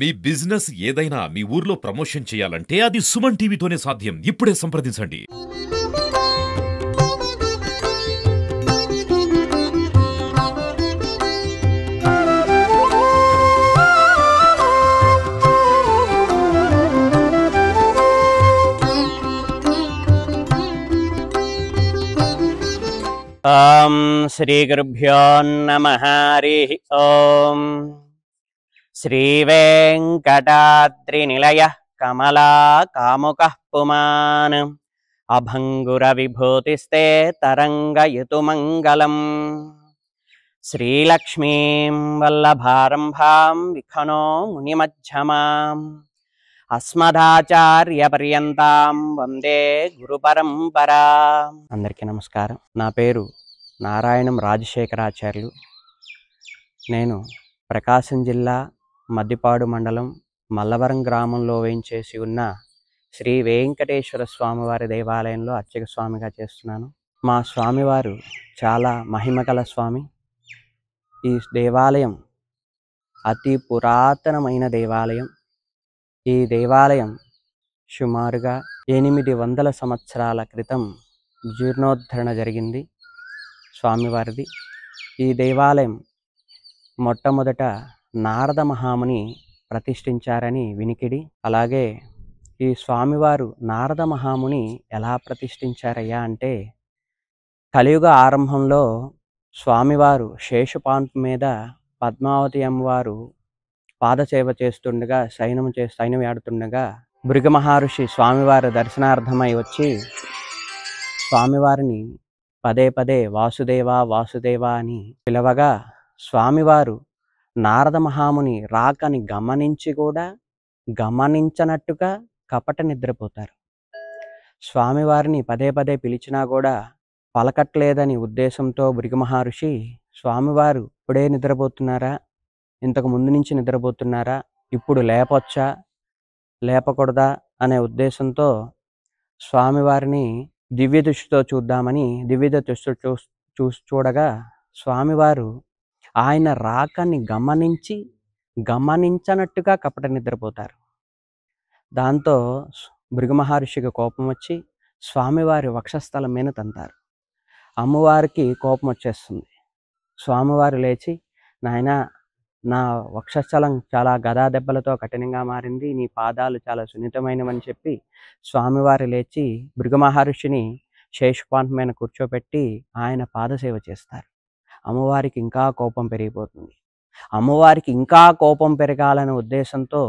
మీ business ఏదైనా మీ ఊర్లో promotion చేయాలంటే అది సుమన్ టీవీతోనే సాధ్యం. ఇప్పుడే సంప్రదించండి. ఓం శ్రీ గురుభ్యో నమః. హరి ఓం. శ్రీ వెంకటాద్రి నిలయ కమలా కాముకః పుమాన్ అభంగుర విభూతిస్తే తరంగయుతు మంగళం. శ్రీలక్ష్మీం వల్లభారంభాం విఖనో మునిమధ్యమాం అస్మదాచార్య పర్యంతాం వందే గురు పరంపరా. అందరికీ నమస్కారం. నా పేరు నారాయణం రాజశేఖరాచార్యులు. నేను ప్రకాశం జిల్లా మద్దిపాడు మండలం మల్లవరం గ్రామంలో వేయించేసి ఉన్న శ్రీ వెంకటేశ్వర స్వామివారి దేవాలయంలో అర్చక స్వామిగా చేస్తున్నాను. మా స్వామివారు చాలా మహిమగల స్వామి. ఈ దేవాలయం అతి పురాతనమైన దేవాలయం. ఈ దేవాలయం సుమారుగా 800 సంవత్సరాల క్రితం జీర్ణోద్ధరణ జరిగింది స్వామివారిది. ఈ దేవాలయం మొట్టమొదట నారద మహాముని ప్రతిష్ఠించారని వినికిడి. అలాగే ఈ స్వామివారు నారద మహాముని ఎలా ప్రతిష్ఠించారయ్యా అంటే, కలియుగ ఆరంభంలో స్వామివారు శేషపాన్పు మీద పద్మావతి అమ్మవారు పాదసేవ చేస్తుండగా సైన్యం ఆడుతుండగా భృగు మహర్షి స్వామివారి దర్శనార్థమై వచ్చి స్వామివారిని పదే పదే వాసుదేవా వాసుదేవా అని పిలవగా స్వామివారు నారద మహాముని రాకని గమనించి కూడా గమనించనట్టుగా కపట నిద్రపోతారు. స్వామివారిని పదే పదే పిలిచినా కూడా పలకట్లేదని ఉద్దేశంతో భృగు మహర్షి స్వామివారు ఇప్పుడే నిద్రపోతున్నారా, ఇంతకు ముందు నుంచి నిద్రపోతున్నారా, ఇప్పుడు లేపొచ్చా లేపకూడదా అనే ఉద్దేశంతో స్వామివారిని దివ్య దృష్టితో చూద్దామని దివ్య దృష్టితో చూడగా స్వామివారు ఆయన రాకని గమనించనట్టుగా కపట నిద్రపోతారు. దాంతో భృగు మహర్షికి కోపం వచ్చి స్వామివారి వక్షస్థలం మీద తంతారు. అమ్మవారికి కోపం వచ్చేస్తుంది. స్వామివారు లేచి, నాయనా, నా వక్షస్థలం చాలా గదా దెబ్బలతో కఠినంగా మారింది, నీ పాదాలు చాలా సున్నితమైనవని చెప్పి స్వామివారు లేచి భృగు మహర్షిని శేషపాన్పు మీద కూర్చోబెట్టి ఆయన పాదసేవ చేస్తారు. అమ్మవారికి ఇంకా కోపం పెరిగిపోతుంది. అమ్మవారికి ఇంకా కోపం పెరగాలనే ఉద్దేశంతో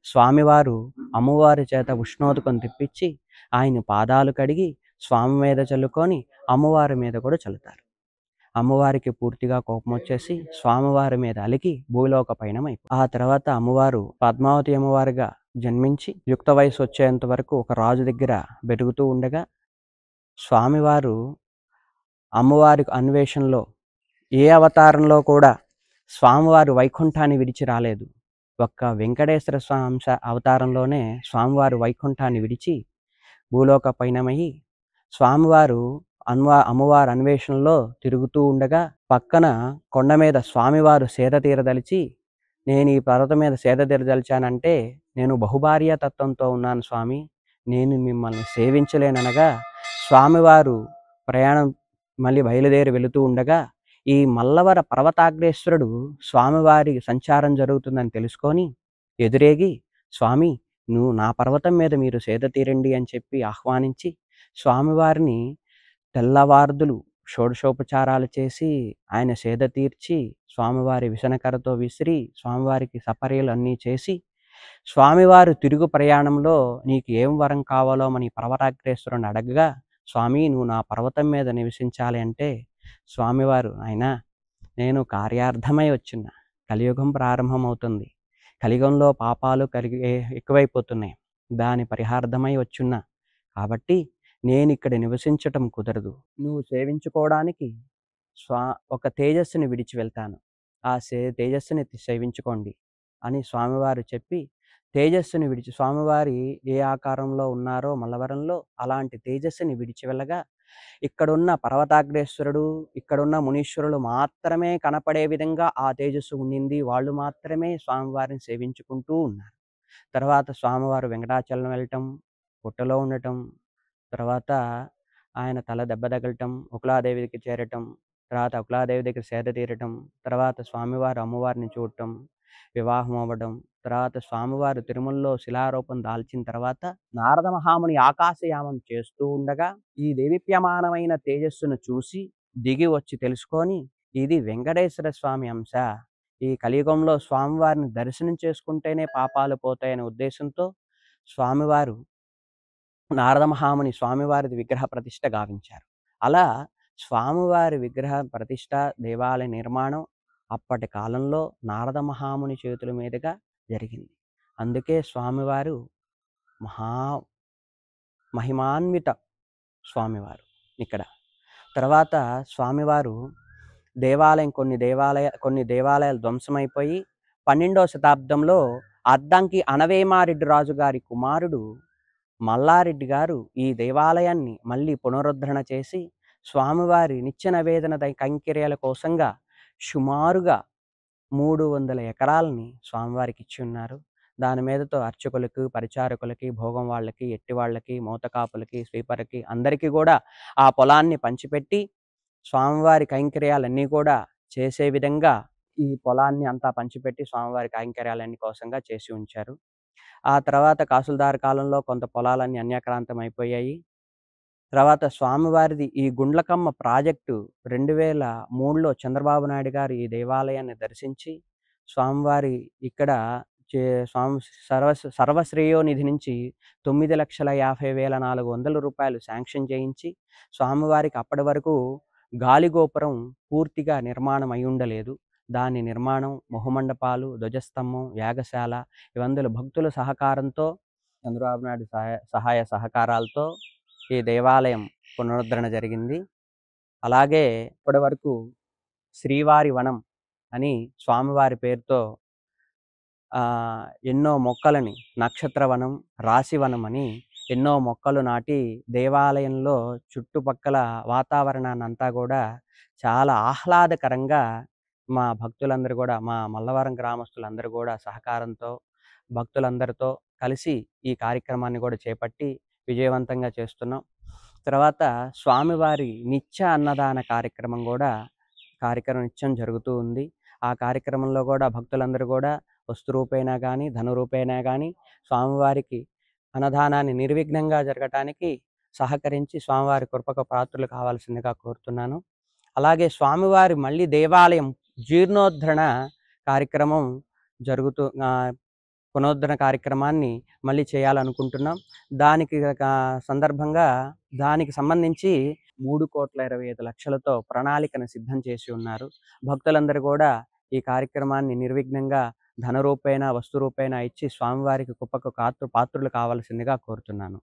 స్వామివారు అమ్మవారి చేత ఉష్ణోదకం తెప్పించి ఆయన పాదాలు కడిగి స్వామి మీద చల్లుకొని అమ్మవారి మీద కూడా చల్లుతారు. అమ్మవారికి పూర్తిగా కోపం వచ్చేసి స్వామివారి మీద అలికి భూలోక పయనం అయిపోయి, ఆ తర్వాత అమ్మవారు పద్మావతి అమ్మవారిగా జన్మించి యుక్త వయసు వచ్చేంత వరకు ఒక రాజు దగ్గర బెరుగుతూ ఉండగా స్వామివారు అమ్మవారి అన్వేషణలో ఏ అవతారంలో కూడా స్వామివారు వైకుంఠాన్ని విడిచి రాలేదు. ఒక్క వెంకటేశ్వర స్వామి అవతారంలోనే స్వామివారు వైకుంఠాన్ని విడిచి భూలోక పయనమయ్యి స్వామివారు అమ్మవారి అన్వేషణలో తిరుగుతూ ఉండగా పక్కన కొండ మీద స్వామివారు సేద తీరదలిచి, నేను ఈ పర్వతం మీద సేద తీరదలిచానంటే నేను బహుభార్య తత్వంతో ఉన్నాను స్వామి, నేను మిమ్మల్ని సేవించలేననగా స్వామివారు ప్రయాణం మళ్ళీ బయలుదేరి వెళుతూ ఉండగా ఈ మల్లవర పర్వతాగ్రేశ్వరుడు స్వామివారి సంచారం జరుగుతుందని తెలుసుకొని ఎదురేగి, స్వామి, నువ్వు నా పర్వతం మీద మీరు సేద తీరండి అని చెప్పి ఆహ్వానించి స్వామివారిని తెల్లవార్దులు షోడశోపచారాలు చేసి ఆయన సేద తీర్చి స్వామివారి విసనకరతో విసిరి స్వామివారికి సపర్యలు అన్నీ చేసి స్వామివారు తిరుగు ప్రయాణంలో నీకు ఏం వరం కావాలో అని పర్వతాగ్రేశ్వరుని అడగగా, స్వామి, నువ్వు నా పర్వతం మీద నివసించాలి అంటే స్వామివారు, అయినా నేను కార్యార్థమై వచ్చిన కలియుగం ప్రారంభమవుతుంది, కలియుగంలో పాపాలు ఎక్కువైపోతున్నాయి, దాని పరిహార్థమై వచ్చున్నా కాబట్టి నేను ఇక్కడ నివసించటం కుదరదు, నువ్వు సేవించుకోవడానికి ఒక తేజస్సుని విడిచి వెళ్తాను, ఆ తేజస్సుని సేవించుకోండి అని స్వామివారు చెప్పి తేజస్సుని విడిచి స్వామివారి ఏ ఆకారంలో ఉన్నారో మల్లవరంలో అలాంటి తేజస్సుని విడిచి వెళ్ళగా ఇక్కడున్న పర్వతాగ్రేశ్వరుడు, ఇక్కడున్న మునీశ్వరులు మాత్రమే కనపడే విధంగా ఆ తేజస్సు ఉండింది. వాళ్ళు మాత్రమే స్వామివారిని సేవించుకుంటూ ఉన్నారు. తర్వాత స్వామివారు వెంకటాచలం వెళ్ళటం, పుట్టలో ఉండటం, తర్వాత ఆయన తల దెబ్బ తగలటం, ఉకులాదేవికి చేరటం, తర్వాత ఉకులాదేవి దగ్గర సేద తీరటం, తర్వాత స్వామివారు అమ్మవారిని చూడటం, వివాహం అవ్వడం, తర్వాత స్వామివారు తిరుమలలో శిలారూపం దాల్చిన తర్వాత నారద మహాముని ఆకాశయామం చేస్తూ ఉండగా ఈ దేదీప్యమానమైన తేజస్సును చూసి దిగి వచ్చి తెలుసుకొని ఇది వెంకటేశ్వర స్వామి అంశ. ఈ కలియుగంలో స్వామివారిని దర్శనం చేసుకుంటేనే పాపాలు పోతాయనే ఉద్దేశంతో స్వామివారు నారద మహాముని స్వామివారిది విగ్రహ ప్రతిష్ఠ గావించారు. అలా స్వామివారి విగ్రహ ప్రతిష్ఠ, దేవాలయ నిర్మాణం అప్పటి కాలంలో నారద మహాముని చేతుల మీదుగా జరిగింది. అందుకే స్వామివారు మహా మహిమాన్విత స్వామివారు ఇక్కడ. తర్వాత స్వామివారు కొన్ని దేవాలయాలు ధ్వంసమైపోయి 12వ శతాబ్దంలో అద్దంకి అనవేమారెడ్డి రాజు గారి కుమారుడు మల్లారెడ్డి గారు ఈ దేవాలయాన్ని మళ్ళీ పునరుద్ధరణ చేసి స్వామివారి నిత్య నివేదన కైంకర్యాల కోసంగా సుమారుగా 300 ఎకరాలని స్వామివారికి ఇచ్చి ఉన్నారు. దాని మీదతో అర్చకులకు, పరిచారకులకి, భోగం వాళ్ళకి, ఎట్టి వాళ్ళకి, మోతకాపులకి, స్వీపర్కి అందరికీ కూడా ఆ పొలాన్ని పంచిపెట్టి స్వామివారి కైంకర్యాలన్నీ కూడా చేసే విధంగా ఈ పొలాన్ని అంతా పంచిపెట్టి స్వామివారి కైంకర్యాలన్నీ కోసంగా చేసి ఉంచారు. ఆ తర్వాత కాసులదారు కాలంలో కొంత పొలాలన్నీ అన్యాక్రాంతం అయిపోయాయి. తర్వాత స్వామివారిది ఈ గుండ్లకమ్మ ప్రాజెక్టు 2003లో చంద్రబాబు నాయుడు గారు ఈ దేవాలయాన్ని దర్శించి స్వామివారి ఇక్కడ స్వామి సర్వశ్రేయోనిధి నుంచి 9,50,400 రూపాయలు శాంక్షన్ చేయించి స్వామివారికి అప్పటి వరకు గాలిగోపురం పూర్తిగా నిర్మాణం అయి ఉండలేదు. దాని నిర్మాణం, మొహమండపాలు, ధ్వజస్తంభం, యాగశాల ఇవందుల భక్తుల సహకారంతో, చంద్రబాబు నాయుడు సహాయ సహకారాలతో ఈ దేవాలయం పునరుద్ధరణ జరిగింది. అలాగే ఇప్పటి వరకు శ్రీవారి వనం అని స్వామివారి పేరుతో ఎన్నో మొక్కలని, నక్షత్రవనం, రాశివనం అని ఎన్నో మొక్కలు నాటి దేవాలయంలో చుట్టుపక్కల వాతావరణాన్ని అంతా కూడా చాలా ఆహ్లాదకరంగా మా భక్తులందరూ కూడా, మా మల్లవరం గ్రామస్తులందరూ కూడా సహకారంతో భక్తులందరితో కలిసి ఈ కార్యక్రమాన్ని కూడా చేపట్టి విజయవంతంగా చేస్తున్నాం. తర్వాత స్వామివారి నిత్య అన్నదాన కార్యక్రమం నిత్యం జరుగుతూ ఉంది. ఆ కార్యక్రమంలో కూడా భక్తులందరూ కూడా వస్తు రూపేణా కానీ, ధన రూపేణా కానీ స్వామివారికి అన్నదానాన్ని నిర్విఘ్నంగా జరగటానికి సహకరించి స్వామివారి కృపకు పాత్రలు కావాల్సిందిగా కోరుతున్నాను. అలాగే స్వామివారి మళ్ళీ దేవాలయం జీర్ణోద్ధరణ కార్యక్రమం పునరుద్ధరణ కార్యక్రమాన్ని మళ్ళీ చేయాలనుకుంటున్నాం. దానికి సందర్భంగా దానికి సంబంధించి 3,25,00,000తో ప్రణాళికను సిద్ధం చేసి ఉన్నారు. భక్తులందరూ కూడా ఈ కార్యక్రమాన్ని నిర్విఘ్నంగా ధన రూపేణ, వస్తు రూపేణ ఇచ్చి స్వామివారికి కృపకు పాత్రులు కావాల్సిందిగా కోరుతున్నాను.